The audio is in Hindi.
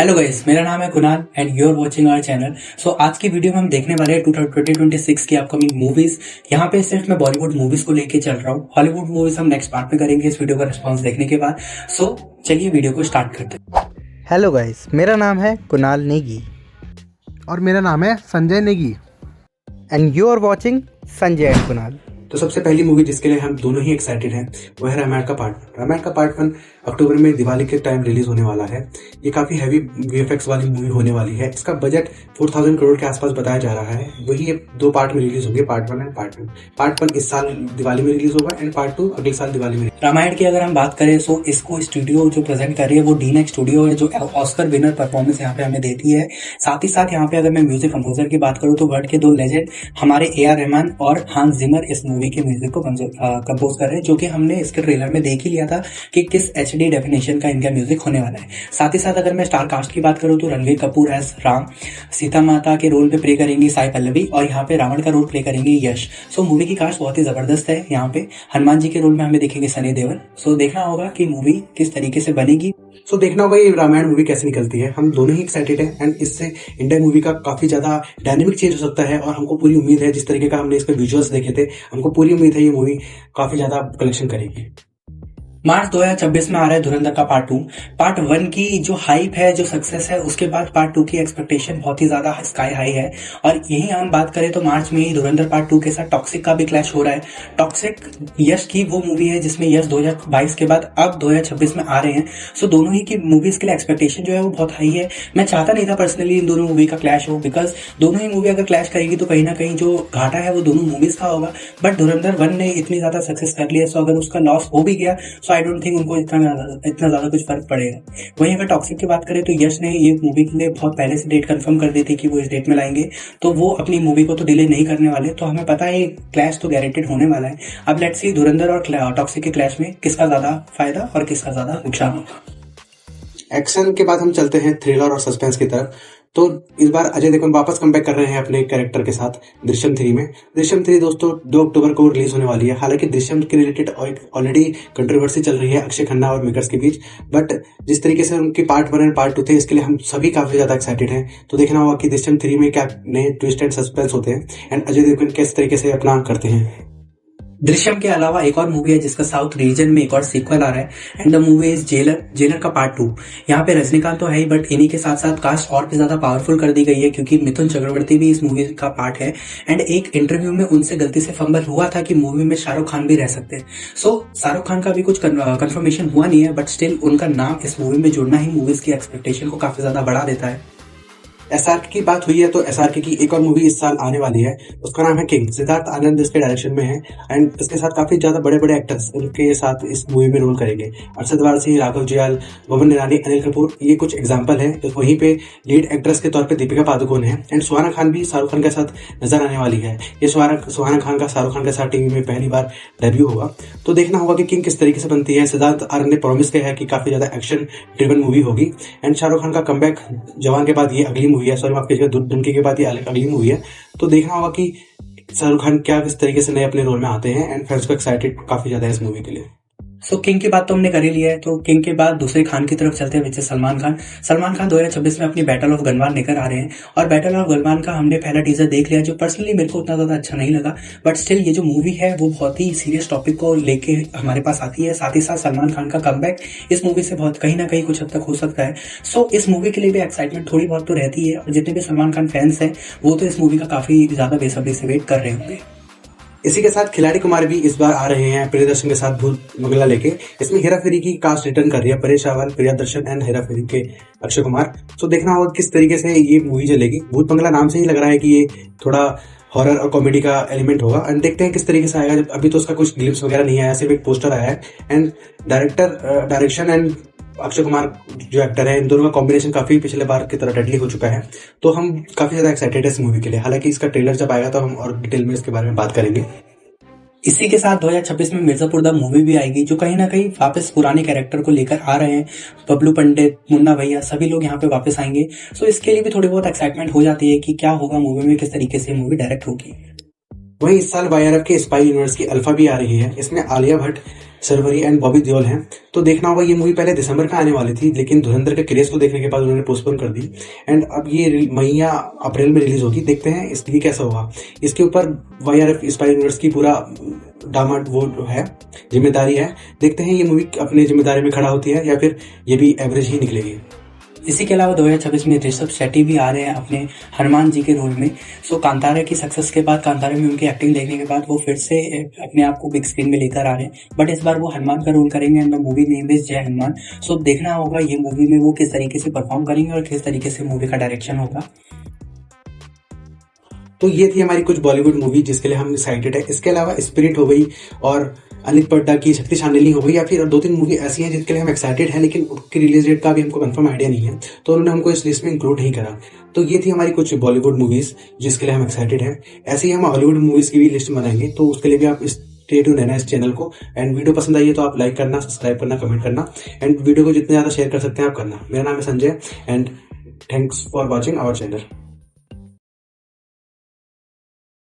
हेलो गाइस, मेरा नाम है Kunal and you are watching our channel. So आज की वीडियो में हम देखने वाले हैं 2026 की अपकमिंग मूवीज। यहाँ पे सिर्फ मैं बॉलीवुड मूवीज को लेके चल रहा हूँ। हॉलीवुड मूवीज हम नेक्स्ट पार्ट में करेंगे इस वीडियो का रिस्पांस देखने के बाद। सो चलिए वीडियो को स्टार्ट करते हैं। हेलो गाइस, मेरा नाम है कुणाल नेगी और मेरा नाम है Sanjay Negi and you are watching Sanjay and Kunal. तो सबसे पहली मूवी जिसके लिए हम दोनों ही एक्साइटेड हैं वो है रामायण का पार्ट 1 अक्टूबर में दिवाली के टाइम रिलीज होने वाला है। ये काफी हैवी वीएफएक्स वाली मूवी होने वाली है। इसका बजट 4000 करोड़ के आसपास बताया जा रहा है। वही ये दो पार्ट में रिलीज होंगे, पार्ट 1 एंड पार्ट 2। पार्ट 1 इस साल दिवाली में रिलीज होगा एंड पार्ट 2 अगले साल दिवाली में। रामायण की अगर हम बात करें तो इसको स्टूडियो जो प्रेजेंट कर रही है वो डीनेक्स स्टूडियो है, जो ऑस्कर विनर परफॉर्मेंस यहाँ पे हमें देती है। साथ ही साथ यहाँ पे अगर मैं म्यूजिक कंपोजर की बात करूँ तो वर्ल्ड के दो लेजेंड हमारे AR रहमान और हांस जिमर इस मूवी के म्यूजिक को कंपोज कर रहे हैं, जो कि हमने इसके ट्रेलर में देख ही लिया था कि किस HD डेफिनेशन का इनका म्यूजिक होने वाला है। साथ ही साथ अगर मैं स्टार कास्ट की बात करूँ तो रणवीर कपूर एज राम, सीता माता के रोल पे प्ले करेंगी साई पल्लवी और यहाँ पे रावण का रोल प्ले करेंगे यश। सो मूवी की कास्ट बहुत ही जबरदस्त है। यहाँ पे हनुमान जी के रोल में हमें देखेंगे सनी देओल। सो देखना होगा कि मूवी किस तरीके से बनेगी। सो देखना होगा ये रामायण मूवी कैसे निकलती है। हम दोनों ही एक्साइटेड हैं एंड इससे इंडियन मूवी का काफी ज्यादा डायनेमिक चेंज हो सकता है और हमको पूरी उम्मीद है, जिस तरीके का हमने इस पे विजुअल्स देखे थे, हमको पूरी उम्मीद है ये मूवी काफी ज्यादा कलेक्शन करेगी। मार्च 2026 में आ रहा है धुरंधर का पार्ट 2। पार्ट 1 की जो हाइप है, जो सक्सेस है, उसके बाद पार्ट 2 की एक्सपेक्टेशन बहुत ही ज्यादा स्काई हाई है। और यही हम बात करें तो मार्च में ही धुरंधर पार्ट 2 के साथ टॉक्सिक का भी क्लैश हो रहा है। टॉक्सिक यश की वो मूवी है जिसमें यश 2022 के बाद अब 2026 में आ रहे हैं। सो दोनों ही की मूवीज के लिए एक्सपेक्टेशन जो है वो बहुत हाई है। मैं चाहता नहीं था पर्सनली इन दोनों मूवी का क्लैश हो, बिकॉज दोनों ही मूवी अगर क्लैश करेगी तो कहीं ना कहीं जो घाटा है वो दोनों मूवीज का होगा। बट धुरंधर 1 ने इतनी ज्यादा सक्सेस कर लिया, सो अगर उसका लॉस हो भी गया सो आई डोंट थिंक उनको इतना ज्यादा कुछ फर्क पड़ेगा। वहीं अगर टॉक्सिक की बात करें तो यश ने ये मूवी के लिए बहुत पहले से डेट कंफर्म कर दी थी कि वो इस डेट में लाएंगे, तो वो अपनी मूवी को तो डिले नहीं करने वाले। तो हमें पता है क्लैश तो गारंटेड होने वाला है। अब लेट्स सी धुरंधर और टॉक्सिक के क्लैश में किसका ज्यादा फायदा और किसका ज्यादा नुकसान होगा। एक्शन के बाद हम चलते हैं थ्रिलर और सस्पेंस की तरफ। तो इस बार अजय देवगन वापस कमबैक कर रहे हैं अपने कैरेक्टर के साथ दृश्यम 3 में। दृश्यम 3 दोस्तों 2 अक्टूबर को रिलीज होने वाली है। हालांकि दृश्यम के रिलेटेड ऑलरेडी कंट्रोवर्सी चल रही है अक्षय खन्ना और मेकर्स के बीच, बट जिस तरीके से उनके पार्ट 1 एंड पार्ट 2 थे, इसके लिए हम सभी काफी ज्यादा एक्साइटेड हैं। तो देखना होगा कि दृश्यम 3 में क्या नए ट्विस्ट एंड सस्पेंस होते हैं एंड अजय देवगन किस तरीके से अपना करते हैं। दृश्यम के अलावा एक और मूवी है जिसका साउथ रीजन में एक और सीक्वल आ रहा है and the movie is jailer का पार्ट 2। यहाँ पे रजनीकांत तो है ही, बट इन्हीं के साथ साथ कास्ट और भी ज्यादा पावरफुल कर दी गई है क्योंकि मिथुन चक्रवर्ती भी इस मूवी का पार्ट है। एंड एक इंटरव्यू में उनसे गलती से फंबल हुआ था कि मूवी में शाहरुख खान भी रह सकते हैं। सो शाहरुख खान का भी कुछ कंफर्मेशन हुआ नहीं है, बट स्टिल उनका नाम इस मूवी में जुड़ना ही मूवीज की एक्सपेक्टेशन को काफी ज्यादा बढ़ा देता है। SRK की बात हुई है तो SRK की एक और मूवी इस साल आने वाली है, उसका नाम है किंग। सिद्धार्थ आनंद इसके डायरेक्शन में है एंड इसके साथ काफी ज्यादा बड़े बड़े एक्टर्स उनके साथ इस मूवी में रोल करेंगे। अरशद वारसी, राघव जुयाल, भवन निरानी, अनिल कपूर, ये कुछ एग्जांपल हैं। तो वहीं पे लीड एक्ट्रेस के तौर पे दीपिका पादुकोण है एंड सुहाना खान भी शाहरुख खान के साथ नजर आने वाली है। ये सुहाना खान का शाहरुख खान के साथ टीवी में पहली बार डेब्यू होगा। तो देखना होगा कि किंग किस तरीके से बनती है। सिद्धार्थ आनंद ने प्रॉमिस किया है कि काफी ज्यादा एक्शन ड्रिवन मूवी होगी एंड शाहरुख खान का कमबैक जवान के बाद ये अगली मूवी है, सॉरी माफ कीजिएगा, डंकी के बाद ये अगली मूवी है। तो देखना होगा कि शाहरुख खान क्या किस तरीके से नए अपने रोल में आते हैं एंड फैंस को एक्साइटेड काफी ज्यादा है इस मूवी के लिए। सो किंग की बात तो हमने कर ही लिया है, तो किंग के बाद दूसरे खान की तरफ चलते हैं, विच सलमान खान। सलमान खान 2026 में अपनी बैटल ऑफ गनवान लेकर आ रहे हैं और बैटल ऑफ गनवान का हमने पहला टीजर देख लिया, जो पर्सनली मेरे को उतना ज्यादा अच्छा नहीं लगा। बट स्टिल ये जो मूवी है वो बहुत ही सीरियस टॉपिक को लेके हमारे पास आती है। साथ ही साथ सलमान खान का कमबैक इस मूवी से बहुत कहीं ना कहीं कुछ हद तक हो सकता है। सो इस मूवी के लिए भी एक्साइटमेंट थोड़ी बहुत तो रहती है और जितने भी सलमान खान फैंस हैं वो तो इस मूवी का काफी ज्यादा बेसब्री से वेट कर रहे होंगे। इसी के साथ खिलाड़ी कुमार भी इस बार आ रहे हैं प्रियदर्शन के साथ भूत बंगला लेके। इसमें हेरा फेरी की कास्ट रिटर्न कर रही है परेश रावल, प्रियदर्शन एंड हेरा फेरी के अक्षय कुमार। तो देखना होगा किस तरीके से ये मूवी चलेगी। भूत बंगला नाम से ही लग रहा है कि ये थोड़ा हॉरर और कॉमेडी का एलिमेंट होगा एंड देखते हैं किस तरीके से आएगा। अभी तो उसका कुछ ग्लिम्स वगैरह नहीं आया, सिर्फ एक पोस्टर आया है and direction and Akshay Kumar जो एक्टर है, इन दोनों का कॉम्बिनेशन काफी पिछले बार की तरह डेडली हो चुका है। तो हम काफी ज्यादा एक्साइटेड है इस मूवी के लिए। हालांकि इसका ट्रेलर जब आएगा तो हम और डिटेल में इसके बारे में बात करेंगे। इसी के साथ 2026 में मिर्जापुर द मूवी भी आएगी, जो कहीं ना कहीं वापस पुराने कैरेक्टर को लेकर आ रहे हैं। बबलू पंडित, मुन्ना भैया, सभी लोग यहाँ पे वापस आएंगे। सो इसके लिए भी थोड़ी बहुत एक्साइटमेंट हो जाती है कि क्या होगा मूवी में, किस तरीके से मूवी डायरेक्ट होगी। वहीं इस साल YRF के स्पाई यूनिवर्स की अल्फा भी आ रही है। इसमें आलिया भट्ट, शर्वरी एंड बॉबी देओल हैं। तो देखना होगा, ये मूवी पहले दिसंबर का आने वाली थी, लेकिन धुरंधर के क्रेज को देखने के बाद उन्होंने पोस्टपोन कर दी एंड अब ये मई या अप्रैल में रिलीज होगी। देखते हैं इसलिए कैसा होगा। इसके ऊपर YRF स्पाई यूनिवर्स की पूरा दामाद वो है, जिम्मेदारी है। देखते हैं ये मूवी अपनी जिम्मेदारी में खड़ा होती है या फिर ये भी एवरेज ही निकलेगी। इसी के अलावा 2026 में ऋषभ शेट्टी भी आ रहे हैं अपने हनुमान जी के रोल में। सो कांतारा की सक्सेस के बाद, कांतारा में उनकी एक्टिंग देखने के बाद वो फिर से अपने आप को बिग स्क्रीन में लेकर आ रहे हैं, बट इस बार वो हनुमान का रोल करेंगे and the movie name is जय हनुमान। सो देखना होगा ये मूवी में वो किस तरीके से परफॉर्म करेंगे और किस तरीके से मूवी का डायरेक्शन होगा। तो ये थी हमारी कुछ बॉलीवुड मूवी जिसके लिए हम एक्साइटेड है। इसके अलावा स्पिरिट हो गई और अनिल पड्डा की शक्ति शांडिल्य हो गई, या फिर 2-3 मूवी ऐसी हैं जिनके लिए हम एक्साइटेड हैं, लेकिन उनकी रिलीज डेट का भी हमको कंफर्म आइडिया नहीं है, तो उन्होंने हमको इस लिस्ट में इंक्लूड नहीं करा। तो ये थी हमारी कुछ बॉलीवुड मूवीज जिसके लिए हम एक्साइटेड हैं। ऐसे ही हम हॉलीवुड मूवीज की भी लिस्ट बनाएंगे, तो उसके लिए भी आप स्टे ट्यून्ड रहना इस चैनल को। एंड वीडियो पसंद आई है तो आप लाइक करना, सब्सक्राइब करना, कमेंट करना एंड वीडियो को जितने ज्यादा शेयर कर सकते हैं आप करना। मेरा नाम है Sanjay and thanks for watching our channel.